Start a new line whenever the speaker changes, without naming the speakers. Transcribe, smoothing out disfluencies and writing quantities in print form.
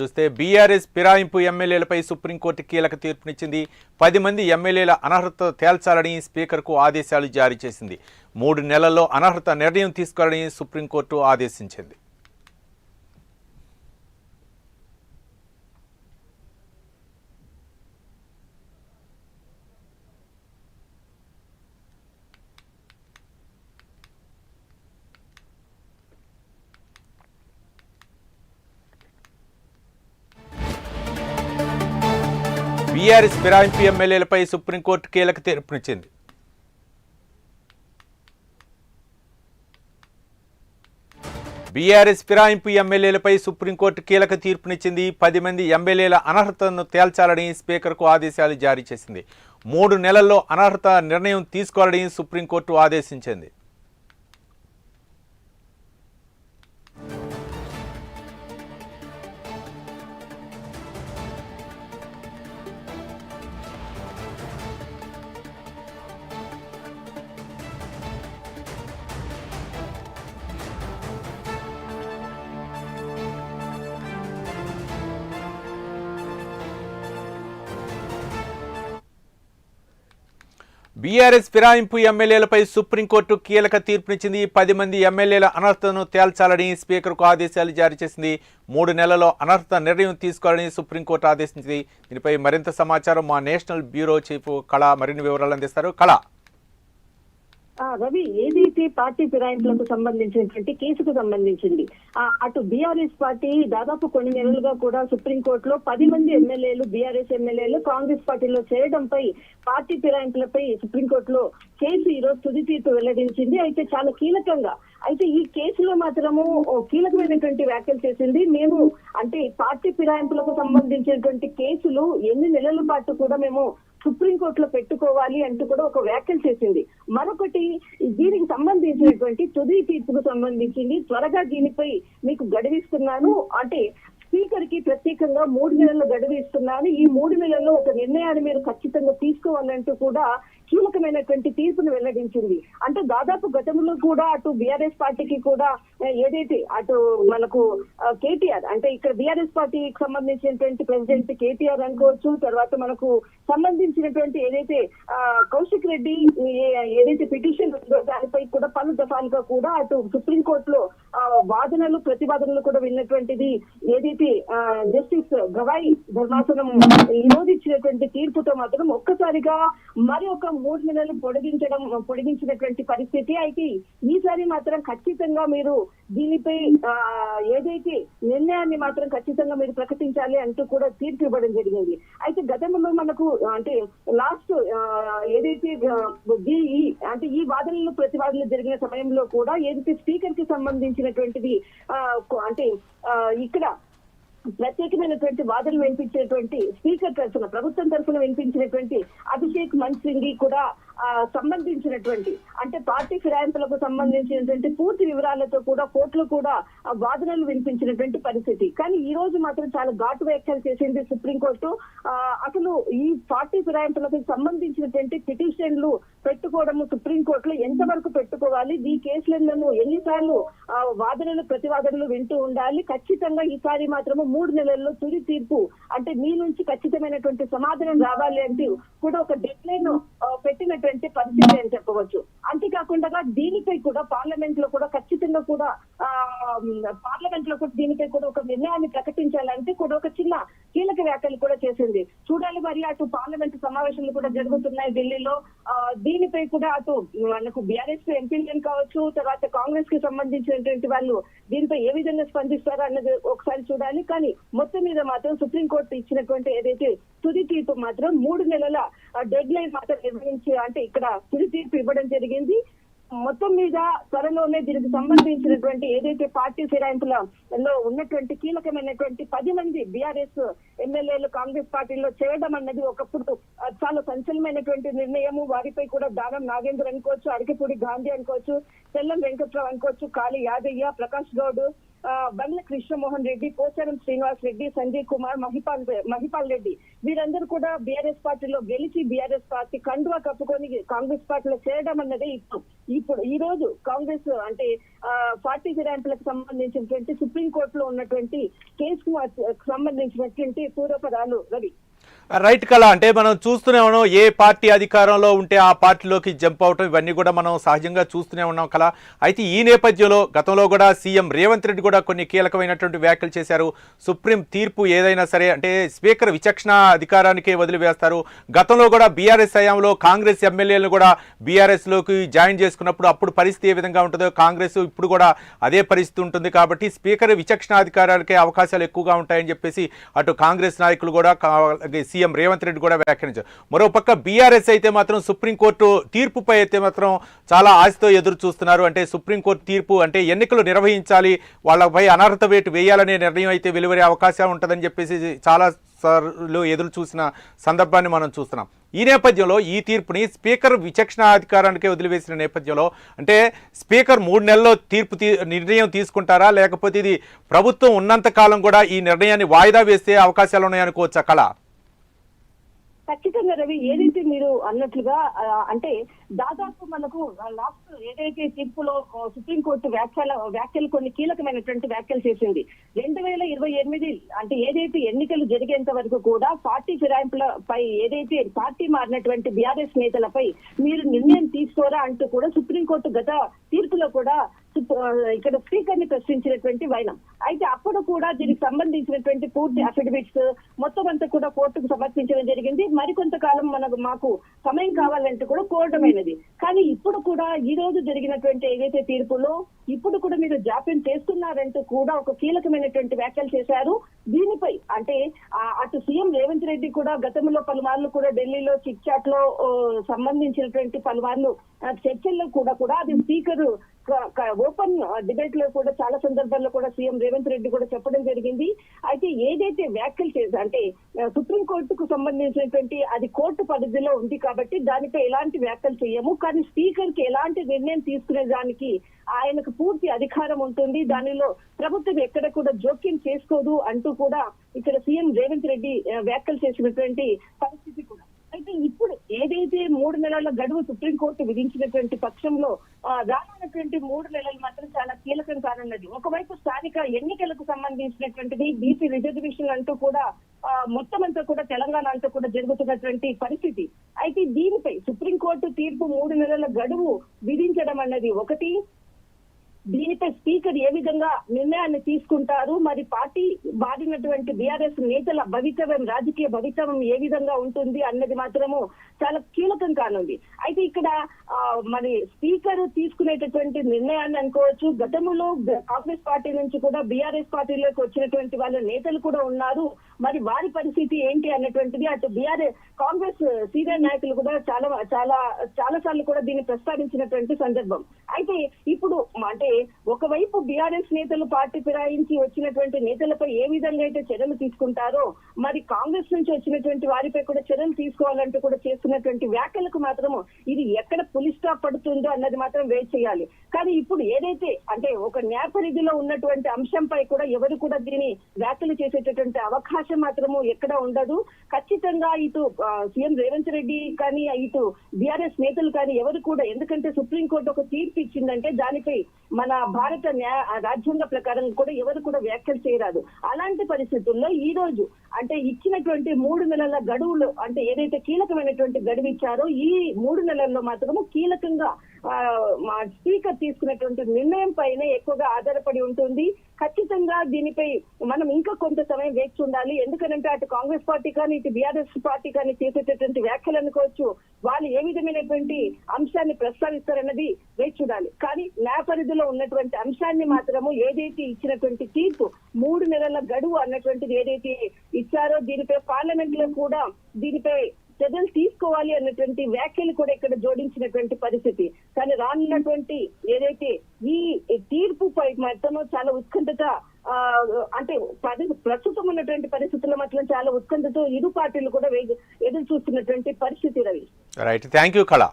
చూస్తే BRS ఫిరాయింపు ఎమ్మెల్యేలపై supreme court కీలక తీర్పునిచ్చింది. 10 మంది ఎమ్మెల్యేల అనర్హత తేల్చాలని స్పీకర్కు ఆదేశాలు జారీ చేసింది. 3 నెలల్లో అనర్హత నిర్ణయం తీసుకోవాలని సుప్రీంకోర్టు ఆదేశించింది. బీఆర్ఎస్ ఫిరాయింపు ఎమ్మెల్యేలపై సుప్రీంకోర్టు కీలక తీర్పునిచ్చింది. బీఆర్ఎస్ ఫిరాయింపు ఎమ్మెల్యేలపై సుప్రీంకోర్టు కీలక తీర్పునిచ్చింది. 10 మంది ఎమ్మెల్యేల అనర్హతను తేల్చాలని స్పీకర్కు ఆదేశాలు జారీ చేసింది. 3 నెలల్లో అనర్హత నిర్ణయం తీసుకోవాలని సుప్రీంకోర్టు ఆదేశించింది. బీఆర్ఎస్ ఫిరాయింపు ఎమ్మెల్యేలపై సుప్రీంకోర్టు కీలక తీర్పునిచ్చింది. 10 మంది ఎమ్మెల్యేల అనర్హతను తేల్చాలని స్పీకర్కు ఆదేశాలు జారీ చేసింది. 3 నెలల్లో అనర్హత నిర్ణయం తీసుకోవాలని సుప్రీంకోర్టు ఆదేశించింది. దీనిపై మరింత సమాచారం మా నేషనల్ బ్యూరో చీఫ్ కళ మరిన్ని వివరాలు అందిస్తారు. కళ,
రవి, ఏదైతే పార్టీ ఫిరాయింపులకు సంబంధించినటువంటి కేసుకు సంబంధించింది అటు బీఆర్ఎస్ పార్టీ దాదాపు కొన్ని నెలలుగా కూడా సుప్రీంకోర్టులో 10 మంది ఎమ్మెల్యేలు బీఆర్ఎస్ ఎమ్మెల్యేలు కాంగ్రెస్ పార్టీలో చేరడంపై పార్టీ ఫిరాయింపులపై సుప్రీంకోర్టులో కేసు ఈ రోజు తుది తీర్పు వెల్లడించింది. అయితే చాలా కీలకంగా అయితే ఈ కేసులో మాత్రము కీలకమైనటువంటి వ్యాఖ్యలు చేసింది. మేము అంటే పార్టీ ఫిరాయింపులకు సంబంధించినటువంటి కేసులు ఎన్ని నెలల పాటు కూడా మేము సుప్రీంకోర్టులో పెట్టుకోవాలి అంటూ కూడా ఒక వ్యాఖ్యలు చేసింది. మరొకటి, దీనికి సంబంధించినటువంటి తుది తీర్పుకు సంబంధించింది త్వరగా దీనిపై మీకు గడువిస్తున్నాను, అంటే స్పీకర్ కి ప్రత్యేకంగా 3 నెలల గడువు ఇస్తున్నాను, ఈ 3 నెలల్లో ఒక నిర్ణయాన్ని మీరు ఖచ్చితంగా తీసుకోవాలంటూ కూడా కీలకమైనటువంటి తీర్పును వెల్లడించింది. అంటే దాదాపు గతంలో కూడా అటు బీఆర్ఎస్ పార్టీకి కూడా ఏదైతే అటు మనకు కేటీఆర్ అంటే ఇక్కడ బీఆర్ఎస్ పార్టీకి సంబంధించినటువంటి ప్రెసిడెంట్ కేటీఆర్ అనుకోవచ్చు, తర్వాత మనకు సంబంధించినటువంటి ఏదైతే కౌశిక్ రెడ్డి ఏదైతే పిటిషన్ ఉందో దానిపై కూడా పలు దఫాలుగా కూడా అటు సుప్రీంకోర్టులో వాదనలు ప్రతివాదనలు కూడా విన్నటువంటిది ఏదైతే జస్టిస్ గవాయి ధర్మాసనం ఈ రోజు ఇచ్చినటువంటి తీర్పుతో మాత్రం ఒక్కసారిగా మరి ఒక 3 నెలలు పొడిగించినటువంటి పరిస్థితి. అయితే ఈసారి మాత్రం ఖచ్చితంగా మీరు దీనిపై ఏదైతే నిర్ణయాన్ని మాత్రం ఖచ్చితంగా మీరు ప్రకటించాలి అంటూ కూడా తీర్పు ఇవ్వడం జరిగింది. అయితే గతంలో మనకు అంటే లాస్ట్ ఏదైతే అంటే ఈ వాదనలు ప్రతివాదనలు జరిగిన సమయంలో కూడా ఏదైతే స్పీకర్ కి సంబంధించినటువంటిది అంటే ఇక్కడ ప్రత్యేకమైనటువంటి వాదనలు వినిపించేటువంటి స్పీకర్ తరఫున ప్రభుత్వం తరఫున వినిపించినటువంటి అభిషేక్ మను సింఘ్వి కూడా సంబంధించినటువంటి అంటే పార్టీ ఫిరాయింపులకు సంబంధించినటువంటి పూర్తి వివరాలతో కూడా కోర్టులో కూడా వాదనలు వినిపించినటువంటి పరిస్థితి. కానీ ఈ రోజు మాత్రం చాలా ఘాటు వ్యాఖ్యలు చేసింది సుప్రీంకోర్టు. అసలు ఈ పార్టీ ఫిరాయింపులకు సంబంధించినటువంటి పిటిషన్లు పెట్టుకోవడము సుప్రీంకోర్టులో ఎంతవరకు పెట్టుకోవాలి, ఈ కేసులను ఎన్నిసార్లు వాదనలు ప్రతివాదనలు వింటూ ఉండాలి, ఖచ్చితంగా ఈసారి మాత్రము 3 నెలల్లో తుది తీర్పు అంటే మీ నుంచి ఖచ్చితమైనటువంటి సమాధానం రావాలి అంటూ కూడా ఒక డెడ్ లైన్ పెట్టినటువంటి పరిస్థితి అని చెప్పవచ్చు. అంతేకాకుండా దీనిపై కూడా పార్లమెంట్ లో కూడా ఖచ్చితంగా కూడా దీనిపై కూడా ఒక నిర్ణయాన్ని ప్రకటించాలంటే కూడా ఒక చిన్న కీలక వ్యాఖ్యలు కూడా చేసింది. చూడాలి మరి అటు పార్లమెంట్ సమావేశాలు కూడా జరుగుతున్నాయి ఢిల్లీలో, దీనిపై కూడా అటు మనకు బీఆర్ఎస్ ఎంపీలు కావచ్చు, తర్వాత కాంగ్రెస్ కి సంబంధించినటువంటి వాళ్ళు దీనిపై ఏ విధంగా స్పందిస్తారో అన్నది ఒకసారి చూడాలి. కానీ మొత్తం మీద మాత్రం సుప్రీంకోర్టు ఇచ్చినటువంటి ఏదైతే తుది తీర్పు మాత్రం 3 నెలల డెడ్ లైన్ మాత్రం నిర్వహించి అంటే ఇక్కడ తుది తీర్పు ఇవ్వడం జరిగింది. మొత్తం మీద త్వరలోనే దీనికి సంబంధించినటువంటి ఏదైతే పార్టీ ఫిరాయింపులలో ఉన్నటువంటి కీలకమైనటువంటి 10 మంది బీఆర్ఎస్ ఎమ్మెల్యేలు కాంగ్రెస్ పార్టీలో చేరడం అన్నది ఒకప్పుడు చాలా సంచలనమైనటువంటి నిర్ణయము. వారిపై కూడా దానం నాగేంద్ర అనుకోవచ్చు, అరకిపూడి గాంధీ అనుకోవచ్చు, తెల్లం వెంకట్రావు అనుకోవచ్చు, కాళీ యాదయ్య, ప్రకాష్ గౌడ్, బండ్ల కృష్ణమోహన్ రెడ్డి, పోచారం శ్రీనివాస్ రెడ్డి, సంజయ్ కుమార్, మహిపాల్ రెడ్డి వీరందరూ కూడా బీఆర్ఎస్ పార్టీలో గెలిచి బీఆర్ఎస్ పార్టీ కండువా కప్పుకొని కాంగ్రెస్ పార్టీలో చేరడం అన్నదే ఇప్పుడు ఈ రోజు కాంగ్రెస్ అంటే పార్టీ ఫిరాయింపులకు సంబంధించినటువంటి సుప్రీంకోర్టులో ఉన్నటువంటి కేసుకు సంబంధించినటువంటి పూర్వపరాలు రవి.
రైట్ కళ, అంటే మనం చూస్తూనే ఉన్నాం ఏ పార్టీ అధికారంలో ఉంటే ఆ పార్టీలోకి జంప్ అవటం ఇవన్నీ కూడా మనం సహజంగా చూస్తూనే ఉన్నాం కళ. అయితే ఈ నేపథ్యంలో గతంలో కూడా సీఎం రేవంత్ రెడ్డి కూడా కొన్ని కీలకమైనటువంటి వ్యాఖ్యలు చేశారు. సుప్రీం తీర్పు ఏదైనా సరే అంటే స్పీకర్ విచక్షణ అధికారానికే వదిలివేస్తారు. గతంలో కూడా బీఆర్ఎస్ హయాంలో కాంగ్రెస్ ఎమ్మెల్యేలను కూడా బీఆర్ఎస్లోకి జాయిన్ చేసుకున్నప్పుడు అప్పుడు పరిస్థితి ఏ విధంగా ఉంటుందో కాంగ్రెస్ ఇప్పుడు కూడా అదే పరిస్థితి ఉంటుంది. కాబట్టి స్పీకర్ విచక్షణ అధికారానికే అవకాశాలు ఎక్కువగా ఉంటాయని చెప్పేసి అటు కాంగ్రెస్ నాయకులు కూడా సీఎం రేవంత్ రెడ్డి కూడా వ్యాఖ్యానించారు. మరోపక్క బీఆర్ఎస్ అయితే మాత్రం సుప్రీంకోర్టు తీర్పుపై అయితే మాత్రం చాలా ఆశతో ఎదురు చూస్తున్నారు. అంటే సుప్రీంకోర్టు తీర్పు అంటే ఎన్నికలు నిర్వహించాలి, వాళ్ళపై అనర్హత వేటు వేయాలనే నిర్ణయం అయితే వెలువడే అవకాశం ఉంటుందని చెప్పేసి చాలా సార్లు ఎదురు చూసిన సందర్భాన్ని మనం చూస్తున్నాం. ఈ నేపథ్యంలో ఈ తీర్పుని స్పీకర్ విచక్షణ అధికారానికే వదిలివేసిన నేపథ్యంలో అంటే స్పీకర్ 3 నెలల్లో నిర్ణయం తీసుకుంటారా, లేకపోతే ఇది ప్రభుత్వం ఉన్నంత కాలం కూడా ఈ నిర్ణయాన్ని వాయిదా వేసే అవకాశాలు ఉన్నాయనుకోవచ్చా కళ?
ఖచ్చితంగా రవి, ఏదైతే మీరు అన్నట్లుగా అంటే దాదాపు మనకు లాస్ట్ ఏదైతే తీర్పులో సుప్రీంకోర్టు వ్యాఖ్యలు కొన్ని కీలకమైనటువంటి వ్యాఖ్యలు చేసింది. 2028 అంటే ఏదైతే ఎన్నికలు జరిగేంత వరకు కూడా పార్టీ ఫిరాయింపులపై ఏదైతే పార్టీ మారినటువంటి బీఆర్ఎస్ నేతలపై మీరు నిర్ణయం తీసుకోరా అంటూ కూడా సుప్రీంకోర్టు గత తీర్పులో కూడా ఇక్కడ స్పీకర్ ని ప్రశ్నించినటువంటి వైనం. అయితే అప్పుడు కూడా దీనికి సంబంధించినటువంటి పూర్తి అఫిడవిట్స్ మొత్తం అంతా కూడా కోర్టుకు సమర్పించడం జరిగింది. మరికొంతకాలం మాకు సమయం కావాలంటే కూడా కోరటమైనది. కానీ ఇప్పుడు కూడా ఈ రోజు జరిగినటువంటి ఏదైతే తీర్పులో ఇప్పుడు కూడా మీరు జాప్యం చేస్తున్నారంటూ కూడా ఒక కీలకమైనటువంటి వ్యాఖ్యలు చేశారు. దీనిపై అంటే అటు సీఎం రేవంత్ రెడ్డి కూడా గతంలో పలుమార్లు కూడా ఢిల్లీలో చిట్ చాట్ లో సంబంధించినటువంటి పలుమార్లు చర్చల్లో కూడా అది స్పీకర్ ఓపెన్ డిబేట్ లో కూడా చాలా సందర్భాల్లో కూడా సీఎం రేవంత్ రెడ్డి కూడా చెప్పడం జరిగింది. అయితే ఏదైతే వ్యాఖ్యలు చేశారు అంటే సుప్రీంకోర్టుకు సంబంధించినటువంటి అది కోర్టు పరిధిలో ఉంది కాబట్టి దానిపై ఎలాంటి వ్యాఖ్యలు చేయము, కానీ స్పీకర్ కి ఎలాంటి నిర్ణయం తీసుకునే దానికి ఆయనకు పూర్తి అధికారం ఉంటుంది, దానిలో ప్రభుత్వం ఎక్కడ కూడా జోక్యం చేసుకోదు అంటూ కూడా ఇక్కడ సీఎం రేవంత్ రెడ్డి వ్యాఖ్యలు చేసినటువంటి పరిస్థితి కూడా. అయితే ఇప్పుడు ఏదైతే 3 నెలల గడువు సుప్రీంకోర్టు విధించినటువంటి పక్షంలో రానున్నటువంటి 3 నెలలు మాత్రం చాలా కీలకం కానున్నది. ఒకవైపు స్థానిక ఎన్నికలకు సంబంధించినటువంటిది బీసీ రిజర్వేషన్ అంటూ కూడా మొత్తం అంతా కూడా తెలంగాణ అంతా కూడా జరుగుతున్నటువంటి పరిస్థితి. అయితే దీనిపై సుప్రీంకోర్టు తీర్పు 3 నెలల గడువు విధించడం అన్నది ఒకటి, దీనిపై స్పీకర్ ఏ విధంగా నిర్ణయాన్ని తీసుకుంటారు, మరి పార్టీ బాధినటువంటి బీఆర్ఎస్ నేతల భవితవ్యం రాజకీయ భవితవ్యం ఏ విధంగా ఉంటుంది అన్నది మాత్రము చాలా కీలకం కానుంది. అయితే ఇక్కడ మరి స్పీకర్ తీసుకునేటటువంటి నిర్ణయాన్ని అనుకోవచ్చు. గతంలో కాంగ్రెస్ పార్టీ నుంచి కూడా బీఆర్ఎస్ పార్టీలోకి వచ్చినటువంటి వాళ్ళ నేతలు కూడా ఉన్నారు. మరి వారి పరిస్థితి ఏంటి అన్నటువంటిది అటు కాంగ్రెస్ సీనియర్ నాయకులు కూడా చాలా సార్లు కూడా దీన్ని ప్రస్తావించినటువంటి సందర్భం. అయితే ఇప్పుడు అంటే ఒకవైపు బీఆర్ఎస్ నేతలు పార్టీ ఫిరాయించి వచ్చినటువంటి నేతలపై ఏ విధంగా అయితే చర్యలు తీసుకుంటారో మరి కాంగ్రెస్ నుంచి వచ్చినటువంటి వారిపై కూడా చర్యలు తీసుకోవాలంటూ కూడా చేస్తున్నటువంటి వ్యాఖ్యలకు మాత్రము ఇది ఎక్కడ పులి స్టాప్ పడుతుందో అన్నది మాత్రం వెయిట్ చేయాలి. కానీ ఇప్పుడు ఏదైతే అంటే ఒక న్యాయ పరిధిలో ఉన్నటువంటి అంశంపై కూడా ఎవరు కూడా దీన్ని వ్యాఖ్యలు చేసేటటువంటి అవకాశం మాత్రము ఎక్కడ ఉండదు. ఖచ్చితంగా ఇటు సీఎం రేవంత్ రెడ్డి కానీ ఇటు బీఆర్ఎస్ నేతలు కానీ ఎవరు కూడా, ఎందుకంటే సుప్రీంకోర్టు ఒక తీర్పు ఇచ్చిందంటే దానిపై మన భారత రాజ్యాంగ ప్రకారం కూడా ఎవరు కూడా వ్యాఖ్యలు చేయరాదు. అలాంటి పరిస్థితుల్లో ఈ రోజు అంటే ఇచ్చినటువంటి 3 నెలల గడువులు అంటే ఏదైతే కీలకమైనటువంటి గడువు ఇచ్చారో ఈ 3 నెలల్లో మాత్రము కీలకంగా స్పీకర్ తీసుకున్నటువంటి నిర్ణయం పైన ఎక్కువగా ఆధారపడి ఉంటుంది. ఖచ్చితంగా దీనిపై మనం ఇంకా కొంత సమయం వేచి చూడాలి. ఎందుకంటే అటు కాంగ్రెస్ పార్టీ కానీ ఇటు బీఆర్ఎస్ పార్టీ కానీ చేసేటటువంటి వ్యాఖ్యలు అనుకోవచ్చు, వాళ్ళు ఏ విధమైనటువంటి అంశాన్ని ప్రస్తావిస్తారన్నది వేచి చూడాలి. కానీ న్యాయ పరిధిలో ఉన్నటువంటి అంశాన్ని మాత్రము ఏదైతే ఇచ్చినటువంటి తీర్పు 3 నెలల గడువు అన్నటువంటిది ఏదైతే ఇచ్చారో దీనిపై పార్లమెంట్ లో కూడా దీనిపై చర్యలు తీసుకోవాలి అన్నటువంటి వ్యాఖ్యలు కూడా ఇక్కడ జోడించినటువంటి పరిస్థితి. కానీ రానున్నటువంటి ఏదైతే ఈ తీర్పుపై మొత్తం చాలా ఉత్కంఠత అంటే ప్రస్తుతం ఉన్నటువంటి పరిస్థితుల్లో మాత్రం చాలా ఉత్కంఠతో ఇరు పార్టీలు కూడా ఎదురు చూస్తున్నటువంటి పరిస్థితి రవి.
రైట్, థ్యాంక్ యూ కళ.